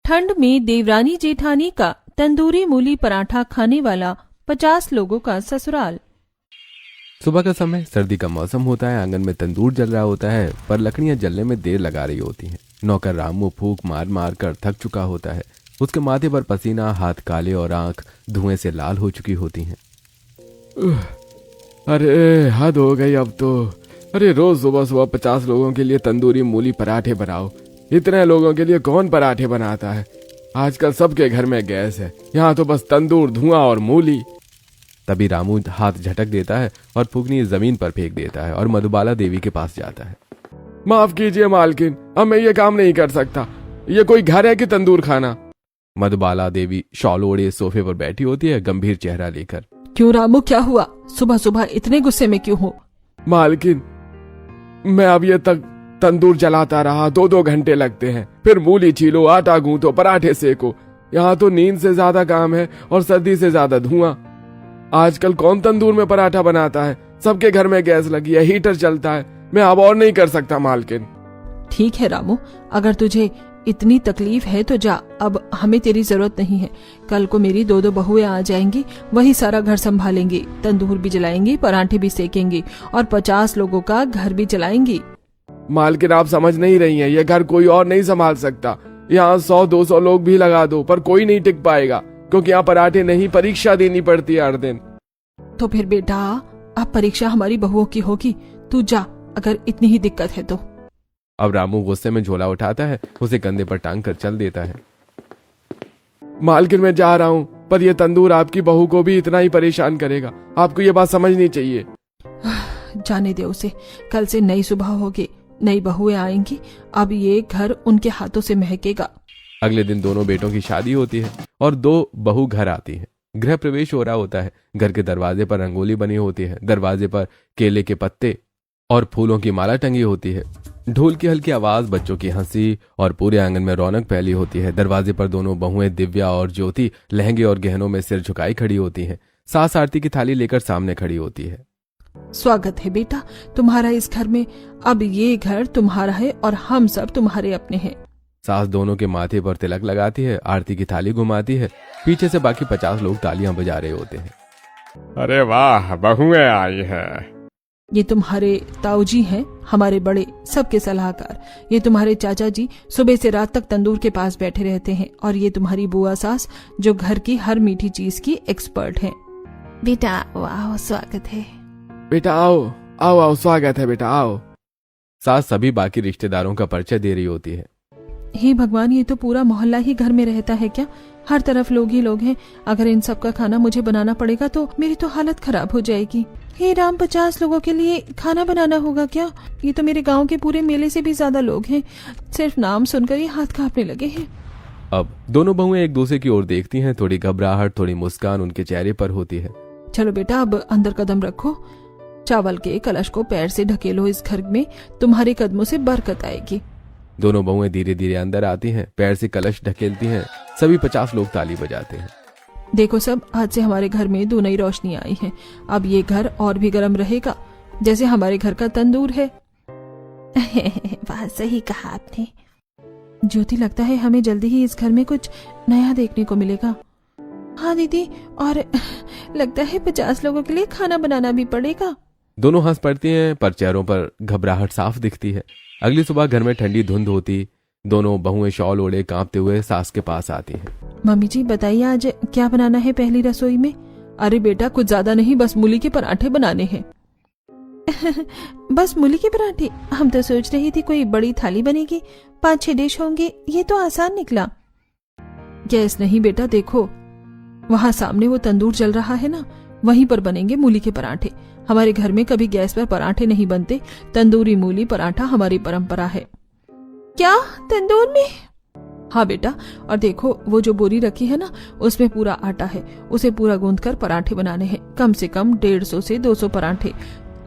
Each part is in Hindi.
ठंड में देवरानी जेठानी का तंदूरी मूली पराठा खाने वाला 50 लोगों का ससुराल। सुबह का समय, सर्दी का मौसम होता है। आंगन में तंदूर जल रहा होता है, पर लकड़ियां जलने में देर लगा रही होती हैं। नौकर रामू फूंक मार मार कर थक चुका होता है। उसके माथे पर पसीना, हाथ काले और आंख धुएं से लाल हो चुकी होती हैं। अरे हद हो गई अब तो। अरे रोज सुबह सुबह 50 लोगों के लिए तंदूरी मूली पराठे बनाओ। इतने लोगों के लिए कौन पराठे बनाता है? आजकल सबके घर में गैस है, यहाँ तो बस तंदूर, धुआं और मूली। तभी रामू हाथ झटक देता है और फूकनी जमीन पर फेंक देता है और मधुबाला देवी के पास जाता है। माफ कीजिए मालकिन, अब मैं ये काम नहीं कर सकता। ये कोई घर है कि तंदूर खाना? मधुबाला देवी शॉल ओढ़े सोफे पर बैठी होती है, गंभीर चेहरा लेकर। क्यों रामू, क्या हुआ? सुबह सुबह इतने गुस्से में क्यों हो? मालकिन, मैं अब ये तक तंदूर जलाता रहा, 2-2 घंटे लगते हैं। फिर मूली छीलो, आटा गूंथो, पराठे सेको। यहाँ तो नींद से ज्यादा काम है और सर्दी से ज्यादा धुआं। आजकल कौन तंदूर में पराठा बनाता है? सबके घर में गैस लगी है, हीटर चलता है। मैं अब और नहीं कर सकता मालकिन। ठीक है रामू, अगर तुझे इतनी तकलीफ है तो जा, अब हमें तेरी जरूरत नहीं है। कल को मेरी 2 बहुएं आ जाएंगी, वही सारा घर संभालेंगी, तंदूर भी जलाएंगी, पराठे भी सेकेंगी और 50 लोगों का घर भी चलाएंगी। मालकिन, आप समझ नहीं रही हैं, ये घर कोई और नहीं संभाल सकता। यहाँ 100-200 लोग भी लगा दो पर कोई नहीं टिक पाएगा, क्योंकि यहाँ पराठे नहीं, परीक्षा देनी पड़ती है हर दिन। तो फिर बेटा, अब परीक्षा हमारी बहुओं की होगी। तू जा, अगर इतनी ही दिक्कत है तो। अब रामू गुस्से में झोला उठाता है, उसे कंधे पर टांग कर चल देता है। मालकिन, मैं जा रहा हूँ, पर यह तंदूर आपकी बहू को भी इतना ही परेशान करेगा। आपको ये बात समझनी चाहिए। जाने दे उसे, कल से नई सुबह होगी, नई बहुएं आएंगी। अब ये घर उनके हाथों से महकेगा। अगले दिन दोनों बेटों की शादी होती है और 2 बहू घर आती है। गृह प्रवेश हो रहा होता है। घर के दरवाजे पर रंगोली बनी होती है। दरवाजे पर केले के पत्ते और फूलों की माला टंगी होती है। ढोल की हल्की आवाज, बच्चों की हंसी और पूरे आंगन में रौनक फैली होती है। दरवाजे पर दोनों बहुएं दिव्या और ज्योति लहंगे और गहनों में सिर झुकाई खड़ी होती हैं। सास आरती की थाली लेकर सामने खड़ी होती है। स्वागत है बेटा तुम्हारा इस घर में। अब ये घर तुम्हारा है और हम सब तुम्हारे अपने हैं। सास दोनों के माथे पर तिलक लगाती है, आरती की थाली घुमाती है। पीछे से बाकी 50 लोग तालियां बजा रहे होते हैं। अरे वाह, बहुएं आई हैं। ये तुम्हारे ताऊजी हैं, हमारे बड़े, सबके सलाहकार। ये तुम्हारे चाचा जी सुबह से रात तक तंदूर के पास बैठे रहते हैं। और ये तुम्हारी बुआ सास, जो घर की हर मीठी चीज की एक्सपर्ट हैं। बेटा वाह, स्वागत है। बेटा आओ आओ आओ, स्वागत है बेटा, आओ। सास सभी बाकी रिश्तेदारों का परिचय दे रही होती है। हे भगवान, ये तो पूरा मोहल्ला ही घर में रहता है क्या? हर तरफ लोग ही लोग हैं। अगर इन सब का खाना मुझे बनाना पड़ेगा तो मेरी तो हालत खराब हो जाएगी। हे राम, 50 लोगों के लिए खाना बनाना होगा क्या? ये तो मेरे गांव के पूरे मेले से भी ज्यादा लोग हैं। सिर्फ नाम सुनकर ही हाथ कांपने लगे हैं। अब दोनों बहुएं एक दूसरे की ओर देखती हैं। थोड़ी घबराहट, थोड़ी मुस्कान उनके चेहरे पर होती है। चलो बेटा, अब अंदर कदम रखो। चावल के कलश को पैर से ढकेलो। इस घर में तुम्हारे कदमों से बरकत आएगी। दोनों बहुएं धीरे धीरे अंदर आती हैं, पैर से कलश ढकेलती हैं। सभी 50 लोग ताली बजाते हैं। देखो सब, आज से हमारे घर में 2 नई रोशनी आई है। अब ये घर और भी गर्म रहेगा, जैसे हमारे घर का तंदूर है। वाह, सही कहा आपने। ज्योति, लगता है हमें जल्दी ही इस घर में कुछ नया देखने को मिलेगा। हाँ दीदी, और लगता है 50 लोगों के लिए खाना बनाना भी पड़ेगा। दोनों हंस पड़ती हैं, पर चेहरों पर घबराहट साफ दिखती है। अगली सुबह घर में ठंडी धुंध होती। दोनों बहुएं शॉल ओढ़े कांपते हुए सास के पास आती हैं। मम्मी जी, बताइए आज क्या बनाना है पहली रसोई में? अरे बेटा, कुछ ज्यादा नहीं, बस मूली के पराठे बनाने हैं। बस मूली के पराठे? हम तो सोच रही थी कोई बड़ी थाली बनेगी, 5-6 डिश होंगे। ये तो आसान निकला। गैस नहीं बेटा, देखो वहाँ सामने वो तंदूर जल रहा है ना, वहीं पर बनेंगे मूली के पराठे। हमारे घर में कभी गैस पर पराठे नहीं बनते। तंदूरी मूली पराठा हमारी परंपरा है। क्या, तंदूर में? हाँ बेटा, और देखो वो जो बोरी रखी है ना, उसमें पूरा आटा है। उसे पूरा गूंथकर पराठे बनाने हैं। कम से कम 150 से 200 पराठे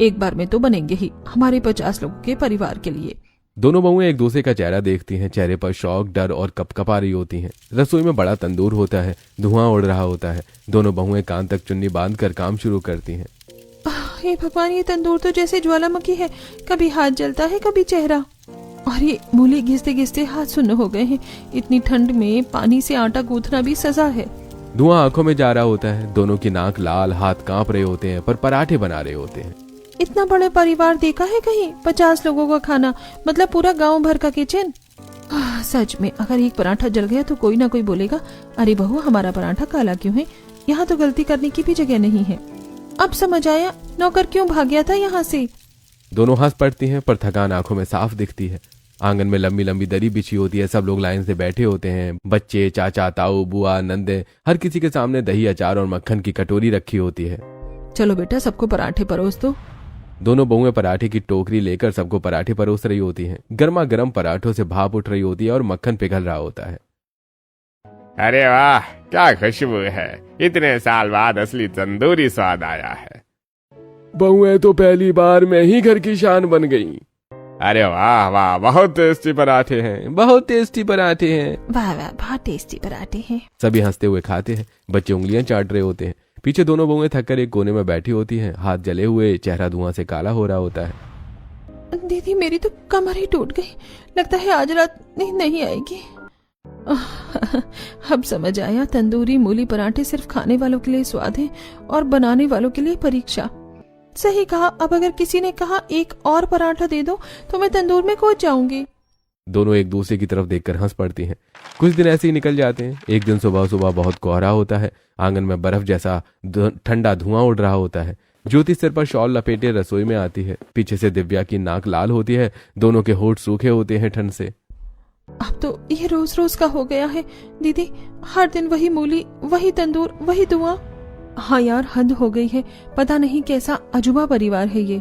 एक बार में तो बनेंगे ही, हमारे 50 लोगों के परिवार के लिए। दोनों बहुएं एक दूसरे का चेहरा देखती हैं। चेहरे पर शौक, डर और कपकपा रही होती हैं। रसोई में बड़ा तंदूर होता है, धुआं उड़ रहा होता है। दोनों बहुएं कान तक चुन्नी बांध कर काम शुरू करती हैं। हे भगवान, ये तंदूर तो जैसे ज्वालामुखी है, कभी हाथ जलता है कभी चेहरा। और ये मूली घिसते घिसते हाथ सुन्न हो गए हैं। इतनी ठंड में पानी से आटा गूंथना भी सजा है। धुआं आंखों में जा रहा होता है, दोनों की नाक लाल, हाथ कांप रहे होते हैं, पर पराठे बना रहे होते हैं। इतना बड़ा परिवार देखा है कहीं? 50 लोगों का खाना, मतलब पूरा गांव भर का किचन। सच में अगर एक पराठा जल गया तो कोई ना कोई बोलेगा, अरे बहू हमारा पराठा काला क्यों है? यहाँ तो गलती करने की भी जगह नहीं है। अब समझ आया नौकर क्यों भाग गया था यहाँ से। दोनों हंस पड़ती हैं, पर थकान आंखों में साफ दिखती है। आंगन में लंबी लंबी दरी बिछी होती है, सब लोग लाइन से बैठे होते हैं। बच्चे, चाचा, ताऊ, बुआ, नंदे, हर किसी के सामने दही, अचार और मक्खन की कटोरी रखी होती है। चलो बेटा सबको पराठे परोस दो। दोनों बहुएं पराठे की टोकरी लेकर सबको पराठे परोस रही होती हैं। गर्मा गर्म पराठों से भाप उठ रही होती है और मक्खन पिघल रहा होता है। अरे वाह, क्या खुशबू है। इतने साल बाद असली तंदूरी स्वाद आया है। बहुएं तो पहली बार में ही घर की शान बन गई। अरे वाह वाह, बहुत टेस्टी पराठे हैं, बहुत टेस्टी पराठे हैं। वाह वाह, बहुत टेस्टी पराठे हैं। सभी हंसते हुए खाते हैं। बच्चे उंगलियां चाट रहे होते हैं। पीछे दोनों बहुएं थककर एक कोने में बैठी होती हैं, हाथ जले हुए, चेहरा धुआं से काला हो रहा होता है। दीदी मेरी तो कमर ही टूट गई, लगता है आज रात नींद नहीं आएगी। अब समझ आया, तंदूरी मूली पराठे सिर्फ खाने वालों के लिए स्वाद है और बनाने वालों के लिए परीक्षा। सही कहा। अब अगर किसी ने कहा एक और पराठा दे दो तो मैं तंदूर में कूद जाऊंगी। दोनों एक दूसरे की तरफ देखकर हंस पड़ती हैं। कुछ दिन ऐसे ही निकल जाते हैं। एक दिन सुबह सुबह बहुत कोहरा होता है। आंगन में बर्फ जैसा ठंडा धुआं उड़ रहा होता है। ज्योति सिर पर शॉल लपेटे रसोई में आती है। पीछे से दिव्या की नाक लाल होती है, दोनों के होठ सूखे होते हैं ठंड से। अब तो ये रोज रोज का हो गया है दीदी, हर दिन वही मूली, वही तंदूर, वही धुआं। हाँ यार, हद हो गई है। पता नहीं कैसा अजूबा परिवार है ये।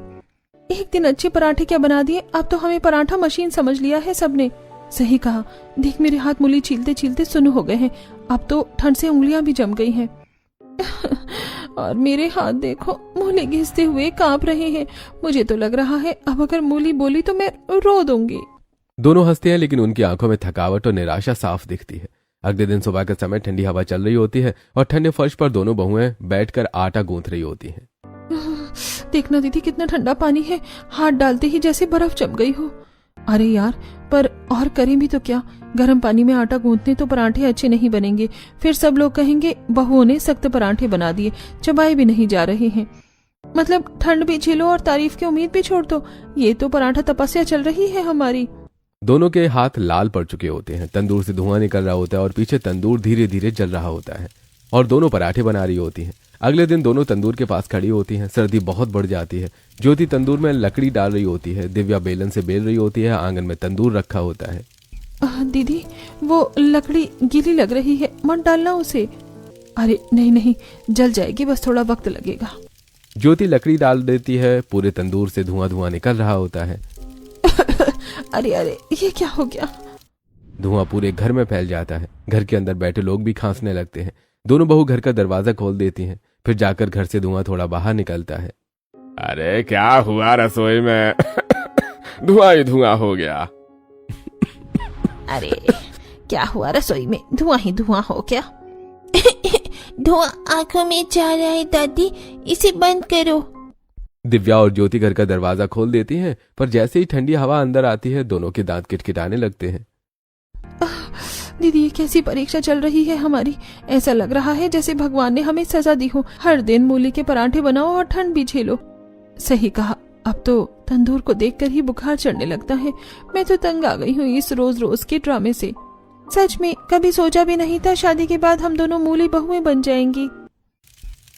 एक दिन अच्छे पराठे क्या बना दिए, अब तो हमें पराठा मशीन समझ लिया है सबने। सही कहा। देख मेरे हाथ मूली छीलते छीलते सुन्न हो गए हैं। अब तो ठंड से उंगलियां भी जम गई हैं। और मेरे हाथ देखो, मूली घिसते हुए कांप रहे हैं। मुझे तो लग रहा है अब अगर मूली बोली तो मैं रो दूंगी। दोनों हंसते हैं, लेकिन उनकी आंखों में थकावट और निराशा साफ दिखती है। अगले दिन सुबह के समय ठंडी हवा चल रही होती है और ठंडे फर्श पर दोनों बहुएं बैठकर आटा गूंथ रही होती हैं। देखना दीदी कितना ठंडा पानी है, हाथ डालते ही जैसे बर्फ जम गई हो। अरे यार, पर और करें भी तो क्या? गर्म पानी में आटा गूंथने तो पराठे अच्छे नहीं बनेंगे। फिर सब लोग कहेंगे बहुओं ने सख्त पराठे बना दिए, चबाए भी नहीं जा रहे हैं। मतलब ठंड भी झेलो और तारीफ की उम्मीद भी छोड़ दो। ये तो पराठा तपस्या चल रही है हमारी। दोनों के हाथ लाल पड़ चुके होते हैं। तंदूर से धुआं निकल रहा होता है और पीछे तंदूर धीरे धीरे जल रहा होता है और दोनों पराठे बना रही होती हैं। अगले दिन दोनों तंदूर के पास खड़ी होती हैं। सर्दी बहुत बढ़ जाती है। ज्योति तंदूर में लकड़ी डाल रही होती है। दिव्या बेलन से बेल रही होती है। आंगन में तंदूर रखा होता है। दीदी वो लकड़ी गीली लग रही है, मत डालना उसे। अरे नहीं नहीं, जल जाएगी, बस थोड़ा वक्त लगेगा। ज्योति लकड़ी डाल देती है। पूरे तंदूर से धुआं धुआं निकल रहा होता है। अरे अरे, ये क्या हो गया? धुआं पूरे घर में फैल जाता है। घर के अंदर बैठे लोग भी खांसने लगते हैं। दोनों बहू घर का दरवाजा खोल देती हैं। फिर जाकर घर से धुआं थोड़ा बाहर निकलता है। अरे क्या हुआ रसोई में? धुआं ही धुआं हो गया। अरे क्या हुआ रसोई में? धुआं ही धुआं हो क्या? धुआं आंखों में जा रहा है दादी, इसे बंद करो। दिव्या और ज्योति घर का दरवाजा खोल देती हैं, पर जैसे ही ठंडी हवा अंदर आती है दोनों के दांत किटकिटाने लगते हैं। दीदी ये कैसी परीक्षा चल रही है हमारी? ऐसा लग रहा है जैसे भगवान ने हमें सजा दी हो। हर दिन मूली के पराठे बनाओ और ठंड भी झेलो। सही कहा। अब तो तंदूर को देखकर ही बुखार चढ़ने लगता है। मैं तो तंग आ गई हूँ इस रोज रोज के ड्रामे से। सच में कभी सोचा भी नहीं था शादी के बाद हम दोनों मूली बहुएं बन जाएंगी।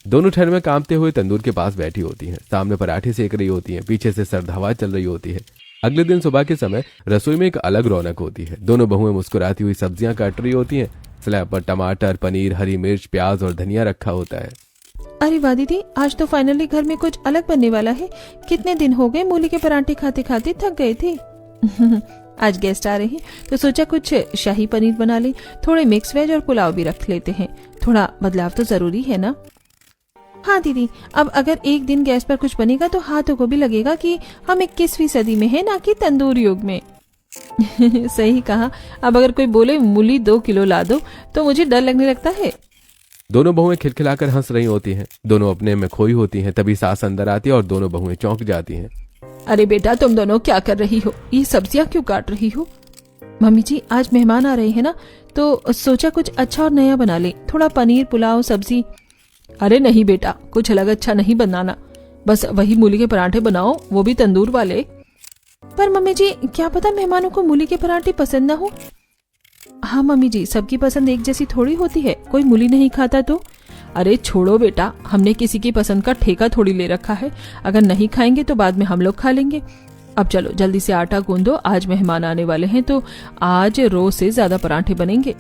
दोनों ठंड में कांपते हुए तंदूर के पास बैठी होती हैं। सामने पराठे सेक रही होती हैं। पीछे से सर्द हवा चल रही होती है। अगले दिन सुबह के समय रसोई में एक अलग रौनक होती है। दोनों बहुएं मुस्कुराती हुई सब्जियां काट रही होती हैं। स्लैब पर टमाटर, पनीर, हरी मिर्च, प्याज और धनिया रखा होता है। अरे वाह दीदी, आज तो फाइनली घर में कुछ अलग बनने वाला है। कितने दिन हो गए मूली के पराठे खाते खाते थक गए थे। आज गेस्ट आ रहे हैं तो सोचा कुछ शाही पनीर बना ले। थोड़े मिक्स वेज और पुलाव भी रख लेते हैं। थोड़ा बदलाव तो जरूरी है ना। हाँ दीदी, अब अगर एक दिन गैस पर कुछ बनेगा तो हाथों को भी लगेगा कि हम 21वीं सदी में है, ना कि तंदूर युग में। सही कहा। अब अगर कोई बोले मूली 2 किलो ला दो तो मुझे डर लगने लगता है। दोनों बहुएं खिलखिलाकर हंस रही होती हैं। दोनों अपने में खोई होती हैं। तभी सास अंदर आती है और दोनों बहुएं चौंक जाती हैं। अरे बेटा तुम दोनों क्या कर रही हो, ये सब्जियां क्यों काट रही हो? मम्मी जी आज मेहमान आ रहे हैं ना, तो सोचा कुछ अच्छा और नया बना ले, थोड़ा पनीर पुलाव सब्जी। अरे नहीं बेटा, कुछ अलग अच्छा नहीं बनाना, बस वही मूली के पराठे बनाओ, वो भी तंदूर वाले। पर मम्मी जी क्या पता मेहमानों को मूली के पराठे पसंद ना हो। हाँ मम्मी जी, सबकी पसंद एक जैसी थोड़ी होती है, कोई मूली नहीं खाता तो। अरे छोड़ो बेटा, हमने किसी की पसंद का ठेका थोड़ी ले रखा है, अगर नहीं खाएंगे तो बाद में हम लोग खा लेंगे। अब चलो जल्दी से आटा गूंदो, आज मेहमान आने वाले हैं तो आज रोज से ज्यादा पराठे बनेंगे।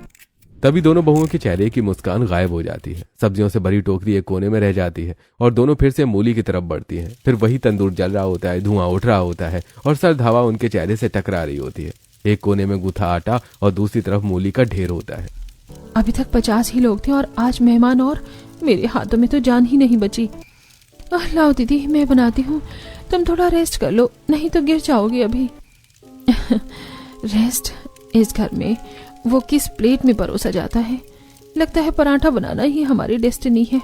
तभी दोनों बहुओं के चेहरे की मुस्कान गायब हो जाती है। सब्जियों से भरी टोकरी एक कोने में रह जाती है और दोनों फिर से मूली की तरफ बढ़ती हैं। फिर वही तंदूर जल रहा होता है, धुआं उठ रहा होता है और सर्द हवा उनके चेहरे से टकरा रही होती है। एक कोने में गूथा आटा और दूसरी तरफ मूली का ढेर होता है। अभी तक 50 ही लोग थे और आज मेहमान, और मेरे हाथों में तो जान ही नहीं बची। लाओ दीदी मैं बनाती हूँ, तुम थोड़ा रेस्ट कर लो, नहीं तो गिर जाओगी अभी। रेस्ट? इस घर में वो किस प्लेट में परोसा जाता है, लगता है पराठा बनाना ही हमारी डेस्टिनी है।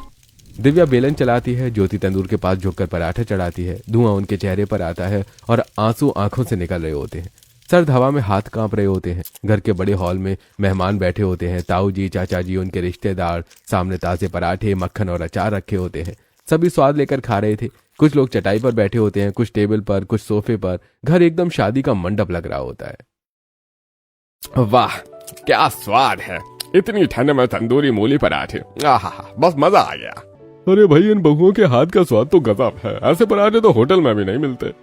दिव्या बेलन चलाती है, ज्योति तंदूर के पास झुककर पराठा चढ़ाती है। धुआं उनके चेहरे पर आता है और आंसू आंखों से निकल रहे होते हैं। सर्द हवा में हाथ कांप रहे होते हैं। घर के बड़े हॉल में मेहमान बैठे होते हैं। ताऊ जी, चाचा जी, उनके रिश्तेदार, सामने ताजे पराठे, मक्खन और अचार रखे होते हैं। सभी स्वाद लेकर खा रहे थे। कुछ लोग चटाई पर बैठे होते हैं, कुछ टेबल पर, कुछ सोफे पर। घर एकदम शादी का मंडप लग रहा होता है। वाह क्या स्वाद है, इतनी ठंड में तंदूरी मूली पराठे, आहा बस मजा आ गया। अरे भाई इन बहुओं के हाथ का स्वाद तो गजब है, ऐसे पराठे तो होटल में भी नहीं मिलते।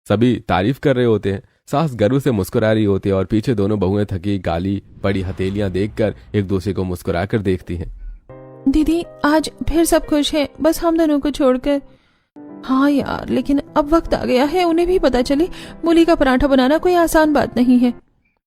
सभी तारीफ कर रहे होते हैं। सास गर्व से मुस्कुरा रही होती है और पीछे दोनों बहुएं थकी गाली पड़ी हथेलियां देखकर एक दूसरे को मुस्कुराकर देखती हैं। दीदी आज फिर सब खुश हैं, बस हम दोनों को छोड़कर। हाँ यार, लेकिन अब वक्त आ गया है उन्हें भी पता चले मूली का पराठा बनाना कोई आसान बात नहीं है।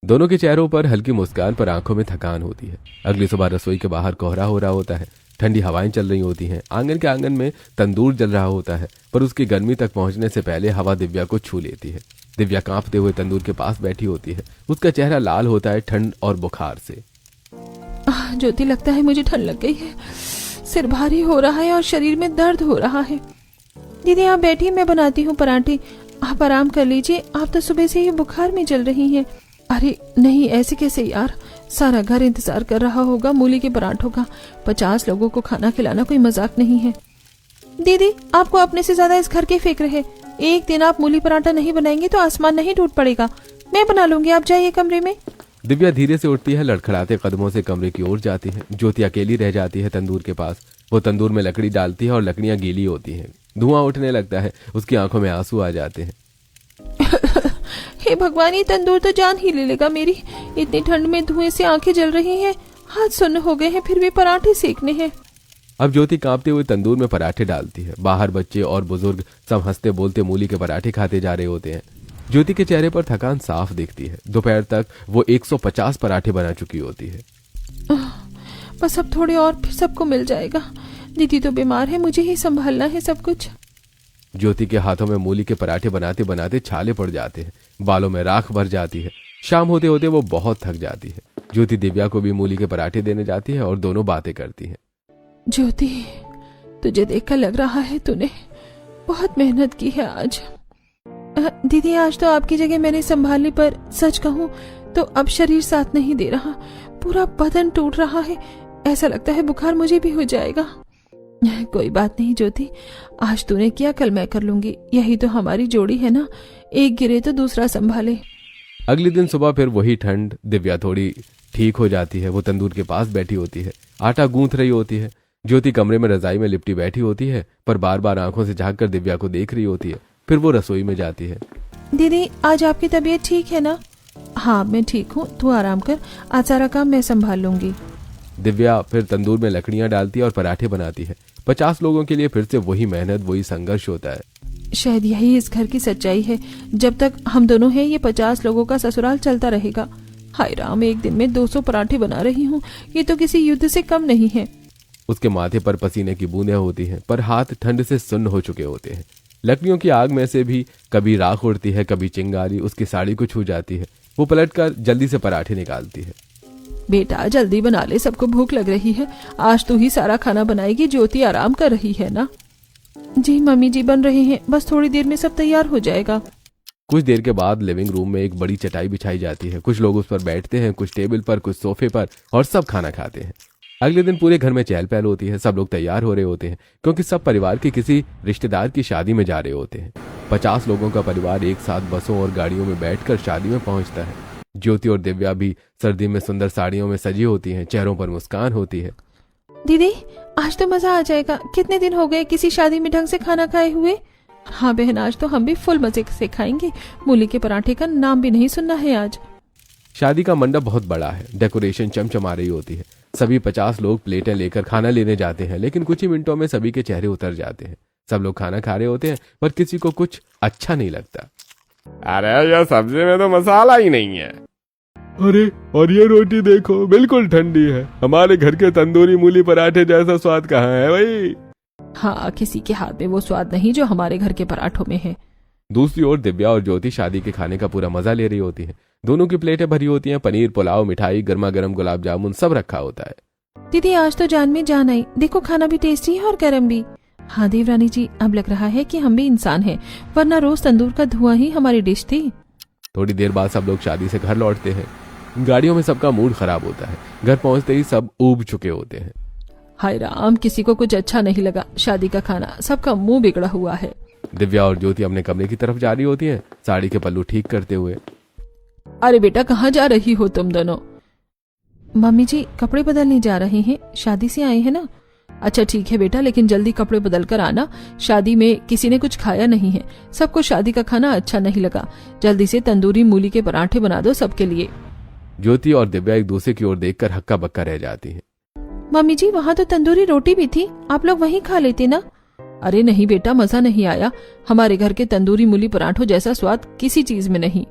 दोनों के चेहरों पर हल्की मुस्कान पर आंखों में थकान होती है। अगली सुबह रसोई के बाहर कोहरा हो रहा होता है। ठंडी हवाएं चल रही होती हैं। आंगन में तंदूर जल रहा होता है, पर उसकी गर्मी तक पहुंचने से पहले हवा दिव्या को छू लेती है। दिव्या कांपते हुए तंदूर के पास बैठी होती है। उसका चेहरा लाल होता है ठंड और बुखार से। ज्योति लगता है मुझे ठंड लग गई है, सिर भारी हो रहा है और शरीर में दर्द हो रहा है। दीदी आप बैठिए, मैं बनाती हूँ पराठे, आप आराम कर लीजिए, आप तो सुबह से ही बुखार में चल रही हैं। अरे नहीं ऐसे कैसे यार, सारा घर इंतजार कर रहा होगा मूली के पराठों का। 50 लोगों को खाना खिलाना कोई मजाक नहीं है। दीदी आपको अपने से ज्यादा इस घर की फिक्र है, एक दिन आप मूली पराठा नहीं बनाएंगे तो आसमान नहीं टूट पड़ेगा। मैं बना लूंगी, आप जाइए कमरे में। दिव्या धीरे से उठती है, लड़खड़ाते कदमों से कमरे की ओर जाती है। ज्योति अकेली रह जाती है तंदूर के पास। वो तंदूर में लकड़ी डालती है और लकड़ियां गीली होती हैं। धुआं उठने लगता है, उसकी आंखों में आंसू आ जाते हैं। हे भगवान, ये तंदूर तो जान ही ले लेगा मेरी। इतनी ठंड में धुएं से आंखें जल रही हैं, हाथ सुन्न हो गए हैं, फिर भी पराठे सेकने हैं। अब ज्योति कांपते हुए तंदूर में पराठे डालती है। बाहर बच्चे और बुजुर्ग सब हंसते बोलते मूली के पराठे खाते जा रहे होते हैं। ज्योति के चेहरे पर थकान साफ दिखती है। दोपहर तक वो 150 पराठे बना चुकी होती है। बस अब थोड़े और फिर सबको मिल जाएगा। दीदी तो बीमार है, मुझे ही संभालना है सब कुछ। ज्योति के हाथों में मूली के पराठे बनाते बनाते छाले पड़ जाते हैं, बालों में राख भर जाती है। शाम होते होते वो बहुत थक जाती है। ज्योति दिव्या को भी मूली के पराठे देने जाती है और दोनों बातें करती हैं। ज्योति तुझे देखकर लग रहा है तूने बहुत मेहनत की है आज। दीदी आज तो आपकी जगह मैंने संभालने पर सच कहूँ तो अब शरीर साथ नहीं दे रहा, पूरा बदन टूट रहा है, ऐसा लगता है बुखार मुझे भी हो जाएगा। कोई बात नहीं ज्योति, आज तूने किया कल मैं कर लूंगी, यही तो हमारी जोड़ी है ना, एक गिरे तो दूसरा संभाले। अगले दिन सुबह फिर वही ठंड। दिव्या थोड़ी ठीक हो जाती है। वो तंदूर के पास बैठी होती है, आटा गूंथ रही होती है। ज्योति कमरे में रजाई में लिपटी बैठी होती है, पर बार बार आंखों से झांक कर दिव्या को देख रही होती है। फिर वो रसोई में जाती है। दीदी आज आपकी तबीयत ठीक है ना? हाँ मैं ठीक हूँ, तू आराम कर, आज सारा काम मैं संभाल लूंगी। दिव्या फिर तंदूर में लकड़ियां डालती है और पराठे बनाती है। 50 लोगों के लिए फिर से वही मेहनत, वही संघर्ष होता है। शायद यही इस घर की सच्चाई है, जब तक हम दोनों हैं ये 50 लोगों का ससुराल चलता रहेगा। हाय राम, एक दिन में 200 पराठे बना रही हूँ, ये तो किसी युद्ध से कम नहीं है। उसके माथे पर पसीने की बूंदें होती हैं, पर हाथ ठंड से सुन्न हो चुके होते हैं। लकड़ियों की आग में से भी कभी राख उड़ती है, कभी चिंगारी उसकी साड़ी को छू जाती है। वो पलटकर जल्दी से पराठे निकालती है। बेटा जल्दी बना ले, सबको भूख लग रही है। आज तू ही सारा खाना बनाएगी, ज्योति आराम कर रही है ना। जी मम्मी जी बन रहे हैं, बस थोड़ी देर में सब तैयार हो जाएगा। कुछ देर के बाद लिविंग रूम में एक बड़ी चटाई बिछाई जाती है। कुछ लोग उस पर बैठते हैं, कुछ टेबल पर, कुछ सोफे पर, और सब खाना खाते हैं। अगले दिन पूरे घर में चहल पहल होती है। सब लोग तैयार हो रहे होते हैं क्योंकि सब परिवार के किसी रिश्तेदार की शादी में जा रहे होते हैं। 50 लोगों का परिवार एक साथ बसों और गाड़ियों में बैठकर शादी में पहुंचता है। ज्योति और दिव्या भी सर्दी में सुंदर साड़ियों में सजी होती हैं, चेहरों पर मुस्कान होती है। दीदी आज तो मजा आ जाएगा, कितने दिन हो गए किसी शादी में ढंग से खाना खाए हुए। हाँ बहन, आज तो हम भी फुल मजे से खाएंगे। मूली के पराठे का नाम भी नहीं सुनना है आज। शादी का मंडप बहुत बड़ा है, डेकोरेशन चमचमा रही होती है। सभी 50 लोग प्लेटें लेकर खाना लेने जाते हैं, लेकिन कुछ ही मिनटों में सभी के चेहरे उतर जाते हैं। सब लोग खाना खा रहे होते हैं पर किसी को कुछ अच्छा नहीं लगता। अरे ये सब्जी में तो मसाला ही नहीं है। अरे और ये रोटी देखो, बिल्कुल ठंडी है। हमारे घर के तंदूरी मूली पराठे जैसा स्वाद कहाँ है भाई। हाँ, किसी के हाथ में वो स्वाद नहीं जो हमारे घर के पराठों में है। दूसरी ओर दिव्या और ज्योति शादी के खाने का पूरा मजा ले रही होती है। दोनों की प्लेटें भरी होती हैं, पनीर, पुलाव, मिठाई, गर्मा गर्म गुलाब जामुन सब रखा होता है। दीदी आज तो जान में जान आई, देखो खाना भी टेस्टी है और गर्म भी। हाँ देवरानी जी, अब लग रहा है कि हम भी इंसान हैं, वरना रोज तंदूर का धुआं ही हमारी डिश थी। थोड़ी देर बाद सब लोग शादी से घर लौटते हैं। गाड़ियों में सबका मूड खराब होता है। घर पहुंचते ही सब ऊब चुके होते हैं। हाय राम, किसी को कुछ अच्छा नहीं लगा। शादी का खाना, सबका मुंह बिगड़ा हुआ है। दिव्या और ज्योति अपने कमरे की तरफ जा रही होती हैं, साड़ी के पल्लू ठीक करते हुए। अरे बेटा, कहाँ जा रही हो तुम दोनों? मम्मी जी कपड़े बदलने जा रहे हैं, शादी से आए हैं ना। अच्छा ठीक है बेटा, लेकिन जल्दी कपड़े बदल कर आना। शादी में किसी ने कुछ खाया नहीं है, सबको शादी का खाना अच्छा नहीं लगा। जल्दी से तंदूरी मूली के पराठे बना दो सबके लिए। ज्योति और दिव्या एक दूसरे की ओर देखकर हक्का बक्का रह जाती हैं। मम्मी जी वहाँ तो तंदूरी रोटी भी थी, आप लोग वहीं खा लेते ना। अरे नहीं बेटा, मजा नहीं आया। हमारे घर के तंदूरी मूली पराठों जैसा स्वाद किसी चीज में नहीं।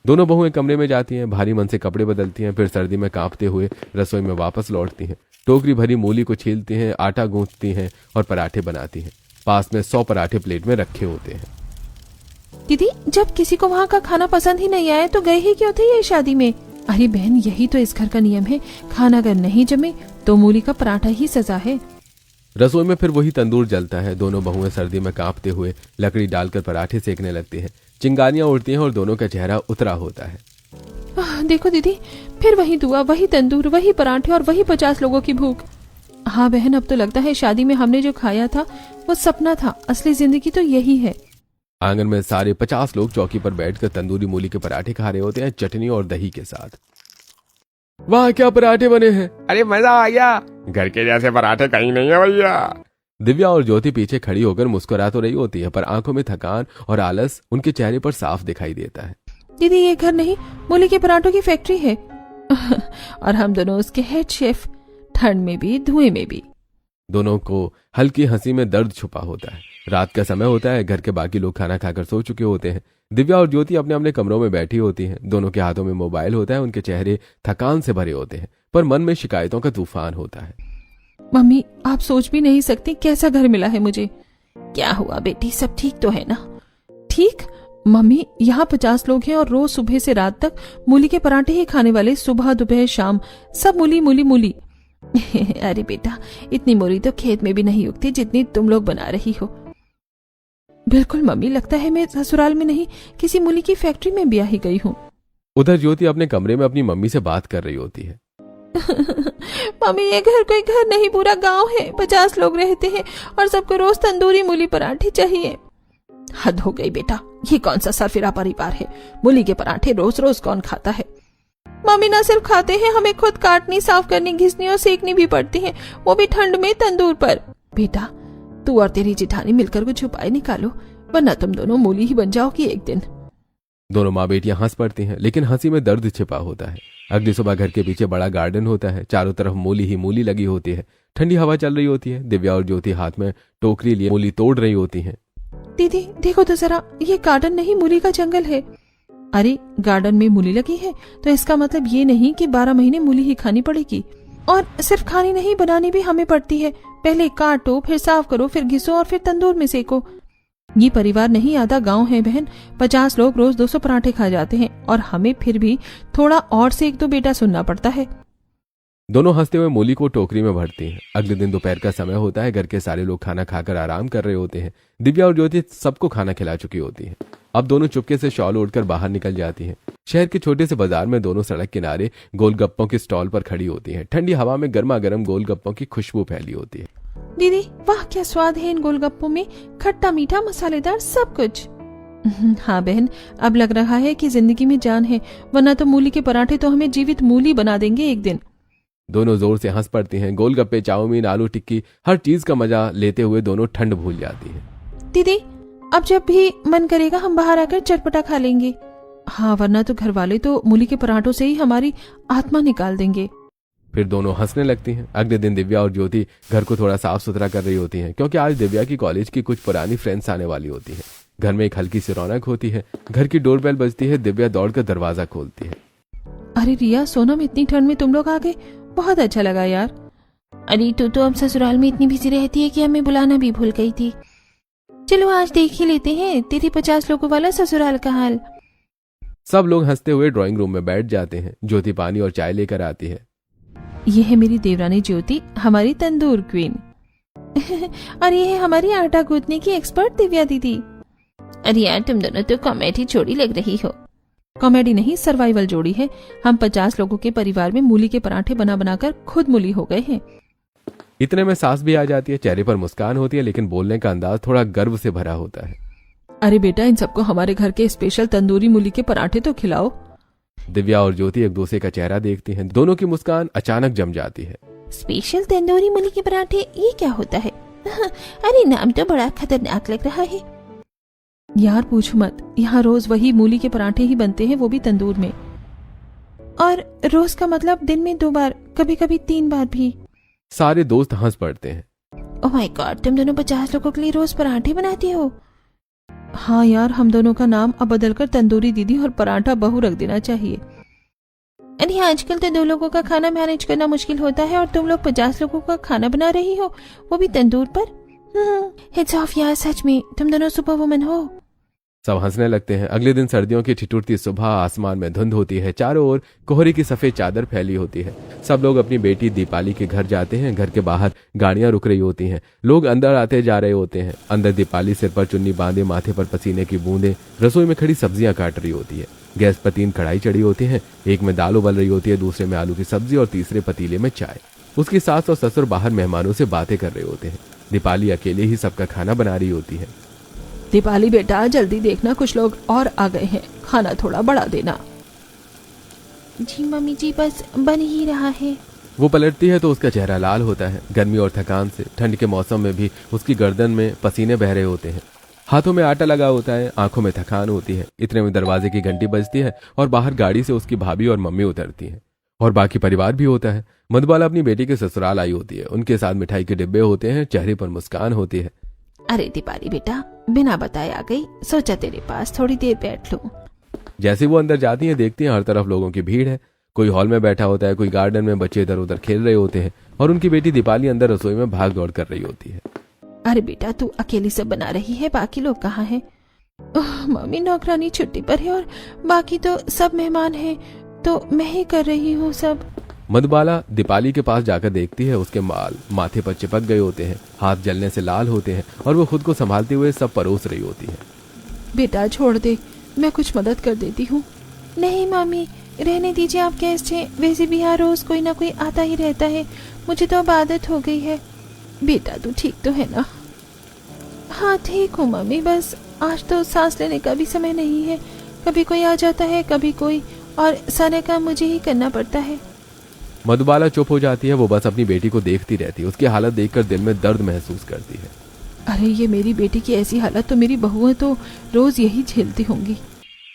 दोनों बहुएं कमरे में जाती हैं, भारी मन से कपड़े बदलती हैं, फिर सर्दी में कांपते हुए रसोई में वापस लौटती हैं। टोकरी भरी मूली को छीलती हैं, आटा गूंथती हैं और पराठे बनाती हैं। पास में 100 पराठे प्लेट में रखे होते हैं। दीदी जब किसी को वहाँ का खाना पसंद ही नहीं आया तो गए ही क्यों थे ये शादी में? अरे बहन, यही तो इस घर का नियम है, खाना अगर नहीं जमे तो मूली का पराठा ही सजा है। रसोई में फिर वही तंदूर जलता है। दोनों बहुएं सर्दी में कांपते हुए लकड़ी डालकर पराठे सेकने लगती हैं। चिंगारियां उड़ती हैं और दोनों का चेहरा उतरा होता है। देखो दीदी, फिर वही धुआं, वही तंदूर, वही पराठे और वही 50 लोगों की भूख। हाँ बहन, अब तो लगता है शादी में हमने जो खाया था वो सपना था, असली जिंदगी तो यही है। आंगन में सारे 50 लोग चौकी पर बैठकर तंदूरी मूली के पराठे खा रहे होते हैं, चटनी और दही के साथ। वाह क्या पराठे बने हैं। अरे मजा आ गया, घर के जैसे पराठे कहीं नहीं है भैया। दिव्या और ज्योति पीछे खड़ी होकर मुस्कुरा तो रही होती है, पर आंखों में थकान और आलस उनके चेहरे पर साफ दिखाई देता है। दीदी ये घर नहीं, मूली के पराठों की फैक्ट्री है और हम दोनों उसके हेड शेफ, ठंड में भी धुएं में भी। दोनों को हल्की हंसी में दर्द छुपा होता है। रात का समय होता है, घर के बाकी लोग खाना खाकर सो चुके होते हैं। दिव्या और ज्योति अपने अपने कमरों में बैठी होती हैं। दोनों के हाथों में मोबाइल होता है, उनके चेहरे थकान से भरे होते हैं, पर मन में शिकायतों का तूफान होता है। मम्मी आप सोच भी नहीं सकती कैसा घर मिला है मुझे। क्या हुआ बेटी, सब ठीक तो है ना? ठीक मम्मी, यहाँ 50 लोग हैं और रोज सुबह से रात तक मूली के पराठे ही खाने वाले, सुबह दोपहर शाम सब मूली मूली मूली। अरे बेटा, इतनी मूली तो खेत में भी नहीं उगती जितनी तुम लोग बना रही हो। बिल्कुल मम्मी, लगता है मैं ससुराल में नहीं किसी मूली की फैक्ट्री में ब्याही गई हूँ। उधर ज्योति अपने कमरे में अपनी मम्मी से बात कर रही होती है। मम्मी ये घर कोई घर नहीं, पूरा गांव है, 50 लोग रहते हैं और सबको रोज तंदूरी मूली पराठे चाहिए। हद हो गई बेटा, ये कौन सा सरफिरा परिवार है? मूली के पराठे रोज रोज कौन खाता है? मम्मी ना सिर्फ खाते हैं, हमें खुद काटनी, साफ करनी, घिसनी और सेकनी भी पड़ती है, वो भी ठंड में तंदूर पर। बेटा तू और तेरी जिठानी मिलकर कुछ उपाय निकालो, वरना तुम दोनों मूली ही बन जाओगी एक दिन। दोनों माँ बेटियां हंस पड़ती हैं, लेकिन हंसी में दर्द छिपा होता है। अगली सुबह घर के पीछे बड़ा गार्डन होता है, चारों तरफ मूली ही मूली लगी होती है। ठंडी हवा चल रही होती है। दिव्या और ज्योति हाथ में टोकरी लिए मूली तोड़ रही होती हैं। दीदी देखो तो जरा, ये गार्डन नहीं मूली का जंगल है। अरे गार्डन में मूली लगी है तो इसका मतलब ये नहीं कि 12 महीने मूली ही खानी पड़ेगी। और सिर्फ खानी नहीं, बनानी भी हमें पड़ती है। पहले काटो, फिर साफ करो, फिर घिसो और फिर तंदूर में सेको। ये परिवार नहीं, आधा गांव है बहन। 50 लोग रोज 200 पराठे खा जाते हैं और हमें फिर भी थोड़ा और सेक दो बेटा सुनना पड़ता है। दोनों हंसते हुए मूली को टोकरी में भरती हैं। अगले दिन दोपहर का समय होता है। घर के सारे लोग खाना खाकर आराम कर रहे होते हैं। दिव्या और ज्योति सबको खाना खिला चुकी होती हैं। अब दोनों चुपके से शॉल ओढ़कर बाहर निकल जाती हैं। शहर के छोटे से बाजार में दोनों सड़क किनारे गोलगप्पों की स्टॉल पर खड़ी होती हैं। ठंडी हवा में गर्मा गर्म गोलगप्पों की खुशबू फैली होती है। दीदी वाह क्या स्वाद है इन गोलगप्पों में, खट्टा मीठा मसालेदार सब कुछ। हाँ बहन, अब लग रहा है कि जिंदगी में जान है, वरना तो मूली के पराठे तो हमें जीवित मूली बना देंगे एक दिन। दोनों जोर से हंस पड़ती हैं। गोलगप्पे, चाउमीन, आलू टिक्की, हर चीज का मजा लेते हुए दोनों ठंड भूल जाती हैं। दीदी अब जब भी मन करेगा हम बाहर आकर चटपटा खा लेंगे। हाँ, वरना तो घर वाले तो मूली के पराठों से ही हमारी आत्मा निकाल देंगे। फिर दोनों हंसने लगती हैं। अगले दिन दिव्या और ज्योति घर को थोड़ा साफ सुथरा कर रही होती हैं, क्योंकि आज दिव्या की कॉलेज की कुछ पुरानी फ्रेंड्स आने वाली होती हैं। घर में एक हल्की सी रौनक होती है। घर की डोरबेल बजती है। दिव्या दौड़कर दरवाजा खोलती है। अरे रिया, सोनम, इतनी ठंड में तुम लोग आ गए, बहुत अच्छा लगा यार। अरे तू तो अब ससुराल में इतनी बिजी रहती है कि हमें बुलाना भी भूल गई थी। चलो आज देख ही लेते हैं तेरे 50 लोगों वाला ससुराल का हाल। सब लोग हंसते हुए ड्राइंग रूम में बैठ जाते हैं। ज्योति पानी और चाय लेकर आती है। ये है मेरी देवरानी ज्योति, हमारी तंदूर क्वीन। और ये है हमारी आटा गूंथने की एक्सपर्ट दिव्या दीदी। अरे यार तुम दोनों तो कॉमेडी जोड़ी लग रही हो। कॉमेडी नहीं, सर्वाइवल जोड़ी है। हम 50 लोगों के परिवार में मूली के पराठे बना बनाकर खुद मूली हो गए हैं। इतने में सास भी आ जाती है। चेहरे पर मुस्कान होती है, लेकिन बोलने का अंदाज थोड़ा गर्व से भरा होता है। अरे बेटा, इन सबको हमारे घर के स्पेशल तंदूरी मूली के पराठे तो खिलाओ। दिव्या और ज्योति एक दूसरे का चेहरा देखती हैं। दोनों की मुस्कान अचानक जम जाती है। स्पेशल तंदूरी मूली के पराठे, ये क्या होता है? अरे नाम तो बड़ा खतरनाक लग रहा है। यार पूछ मत, यहाँ रोज वही मूली के पराठे ही बनते हैं, वो भी तंदूर में। और रोज का मतलब दिन में 2 बार, कभी कभी 3 बार भी। सारे दोस्त हंस पड़ते हैं। ओह माय गॉड, तुम दोनों 50 लोगों के लिए रोज पराठे बनाती हो? हाँ यार, हम दोनों का नाम अब बदलकर तंदूरी दीदी और पराठा बहू रख देना चाहिए। अरे आजकल तो 2 लोगों का खाना मैनेज करना मुश्किल होता है और तुम लोग 50 लोगों का खाना बना रही हो, वो भी तंदूर पर। हिट्स ऑफ यार, सच में तुम दोनों सुपर वुमन हो। सब हंसने लगते हैं। अगले दिन सर्दियों की ठिठुरती सुबह, आसमान में धुंध होती है। चारों ओर कोहरे की सफेद चादर फैली होती है। सब लोग अपनी बेटी दीपाली के घर जाते हैं। घर के बाहर गाड़ियां रुक रही होती हैं। लोग अंदर आते जा रहे होते हैं। अंदर दीपाली सिर पर चुन्नी बांधे, माथे पर पसीने की बूंदें रसोई में खड़ी सब्जियां काट रही होती है। गैस पर 3 कढ़ाई चढ़ी होती है। एक में दाल उबल रही होती है, दूसरे में आलू की सब्जी और तीसरे पतीले में चाय। उसकी सास और ससुर बाहर मेहमानों से बातें कर रहे होते हैं। दीपाली अकेले ही सबका खाना बना रही होती है। दीपाली बेटा, जल्दी देखना, कुछ लोग और आ गए हैं, खाना थोड़ा बढ़ा देना। जी मम्मी जी, बस बन ही रहा है। वो पलटती है तो उसका चेहरा लाल होता है, गर्मी और थकान से। ठंड के मौसम में भी उसकी गर्दन में पसीने बह रहे होते हैं। हाथों में आटा लगा होता है, आंखों में थकान होती है। इतने में दरवाजे की घंटी बजती है और बाहर गाड़ी से उसकी भाभी और मम्मी उतरती हैं। और बाकी परिवार भी होता है। मधुबाला अपनी बेटी के ससुराल आई होती है। उनके साथ मिठाई के डिब्बे होते हैं। चेहरे पर मुस्कान होती है। अरे दीपाली बेटा, बिना बताए आ गई, सोचा तेरे पास थोड़ी देर बैठ लूं। जैसे वो अंदर जाती हैं, देखती हैं हर तरफ लोगों की भीड़ है। कोई हॉल में बैठा होता है, कोई गार्डन में, बच्चे इधर उधर खेल रहे होते हैं और उनकी बेटी दीपाली अंदर रसोई में भाग दौड़ कर रही होती है। अरे बेटा, तू अकेली सब बना रही है, बाकी लोग कहाँ हैं? मम्मी, नौकरानी छुट्टी पर है और बाकी तो सब मेहमान हैं, तो मैं ही कर रही हूँ सब। मधुबाला दीपाली के पास जाकर देखती है। उसके बाल माथे पर चिपक गए होते हैं, हाथ जलने से लाल होते हैं और वो खुद को संभालते हुए सब परोस रही होती है। बेटा छोड़ दे, मैं कुछ मदद कर देती हूँ। नहीं मम्मी, रहने दीजिए, आप गेस्ट हैं। वैसे भी यहाँ रोज कोई ना कोई आता ही रहता है, मुझे तो अब आदत हो गई है। बेटा तू ठीक तो है ना? हाँ ठीक हूँ मम्मी, बस आज तो सांस लेने का भी समय नहीं है। कभी कोई आ जाता है, कभी कोई, और सारे काम मुझे ही करना पड़ता है। मधुबाला चुप हो जाती है। वो बस अपनी बेटी को देखती रहती है। उसकी हालत देखकर दिल में दर्द महसूस करती है। अरे ये मेरी बेटी की ऐसी हालत तो मेरी बहुएं तो रोज यही झेलती होंगी।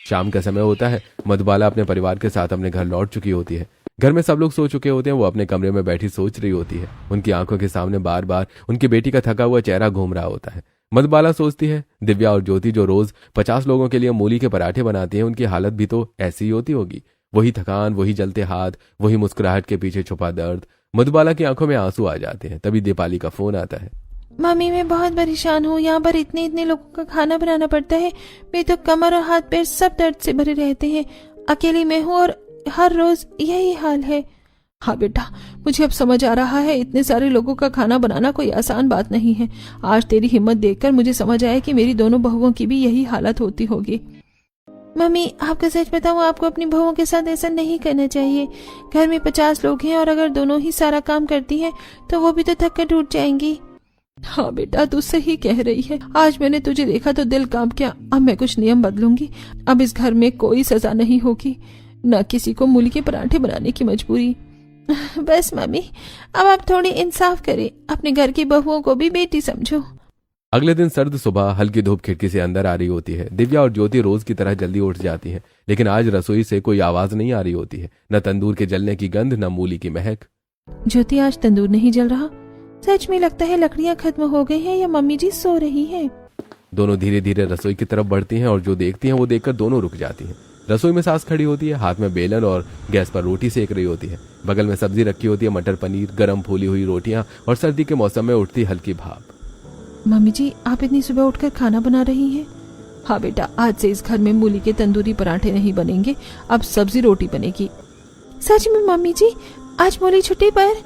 शाम का समय होता है। मधुबाला अपने परिवार के साथ अपने घर लौट चुकी होती है। घर में सब लोग सो चुके होते हैं। वो अपने कमरे में बैठी सोच रही होती है। उनकी आंखों के सामने बार बार उनकी बेटी का थका हुआ चेहरा घूम रहा होता है। मधुबाला सोचती है, दिव्या और ज्योति जो रोज 50 लोगों के लिए मूली के पराठे बनाती हैं, उनकी हालत भी तो ऐसी ही होती होगी। वही थकान, वही जलते हाथ, वही मुस्कुराहट के पीछे छुपा दर्द। मधुबाला की आंखों में आंसू आ जाते हैं। तभी दीपाली का फोन आता है। मम्मी, मैं बहुत परेशान हूँ। यहाँ पर इतने इतने लोगों का खाना बनाना पड़ता है। मेरे तो कमर और हाथ पैर सब दर्द से भरे रहते हैं। अकेली मैं हूँ और हर रोज यही हाल है। हाँ बेटा, मुझे अब समझ आ रहा है इतने सारे लोगों का खाना बनाना कोई आसान बात नहीं है। आज तेरी हिम्मत देखकर मुझे समझ आया कि मेरी दोनों बहुओं की भी यही हालत होती होगी। मम्मी, आपको सच बताऊं, आपको अपनी बहुओं के साथ ऐसा नहीं करना चाहिए। घर में 50 लोग हैं और अगर दोनों ही सारा काम करती हैं तो वो भी तो थक कर टूट जाएंगी। हाँ बेटा, तू सही कह रही है। आज मैंने तुझे देखा तो दिल कांप गया। अब मैं कुछ नियम बदलूंगी। अब इस घर में कोई सजा नहीं होगी, न किसी को मूली के पराठे बनाने की मजबूरी। बस मम्मी, अब आप थोड़ी इंसाफ करें, अपने घर की बहुओं को भी बेटी समझो। अगले दिन सर्द सुबह हल्की धूप खिड़की से अंदर आ रही होती है। दिव्या और ज्योति रोज की तरह जल्दी उठ जाती हैं, लेकिन आज रसोई से कोई आवाज नहीं आ रही होती है। न तंदूर के जलने की गंध, न मूली की महक। ज्योति, आज तंदूर नहीं जल रहा? सच में लगता है लकड़ियां खत्म हो गई हैं या मम्मी जी सो रही हैं। दोनों धीरे धीरे रसोई की तरफ बढ़ती हैं और जो देखती हैं वो देखकर दोनों रुक जाती हैं। रसोई में सास खड़ी होती है, हाथ में बेलन और गैस पर रोटी सेक रही होती है। बगल में सब्जी रखी होती है, मटर पनीर, गरम फूली हुई रोटियां और सर्दी के मौसम में उठती हल्की भाप। मम्मी जी, आप इतनी सुबह उठकर खाना बना रही हैं? हाँ बेटा, आज से इस घर में मूली के तंदूरी पराठे नहीं बनेंगे, अब सब्जी रोटी बनेगी। सच में मम्मी जी, आज मूली छुट्टी पर?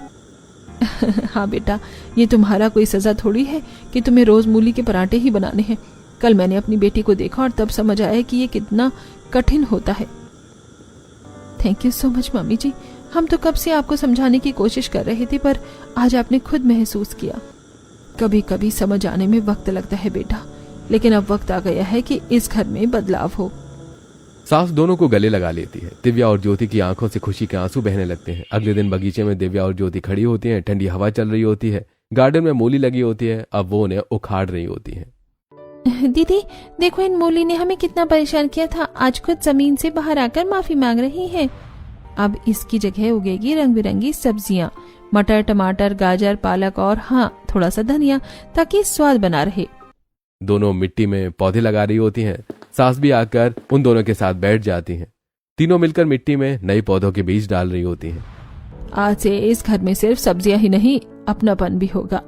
हाँ बेटा, ये तुम्हारा कोई सजा थोड़ी है कि तुम्हें रोज मूली के पराठे ही बनाने हैं। कल मैंने अपनी बेटी को देखा और तब समझ आया कि ये कितना कठिन होता है। Thank you so much mummy ji. हम तो कब से आपको समझाने की कोशिश कर रहे थे, पर आज आपने खुद महसूस किया। कभी कभी समझ आने में वक्त लगता है बेटा, लेकिन अब वक्त आ गया है कि इस घर में बदलाव हो। सास दोनों को गले लगा लेती है। दिव्या और ज्योति की आंखों से खुशी के आंसू बहने लगते हैं। अगले दिन बगीचे में दिव्या और ज्योति खड़ी होती हैं। ठंडी हवा चल रही होती है, गार्डन में मूली लगी होती है। अब वो उन्हें उखाड़ रही होती है। दीदी देखो, इन मूली ने हमें कितना परेशान किया था, आज खुद जमीन से बाहर आकर माफी मांग रही है। अब इसकी जगह उगेगी रंग बिरंगी सब्जियां, मटर, टमाटर, गाजर, पालक और हाँ, थोड़ा सा धनिया, ताकि स्वाद बना रहे। दोनों मिट्टी में पौधे लगा रही होती हैं। सास भी आकर उन दोनों के साथ बैठ जाती हैं। तीनों मिलकर मिट्टी में नए पौधों के बीज डाल रही होती हैं। आज से इस घर में सिर्फ सब्जियां ही नहीं, अपनापन भी होगा।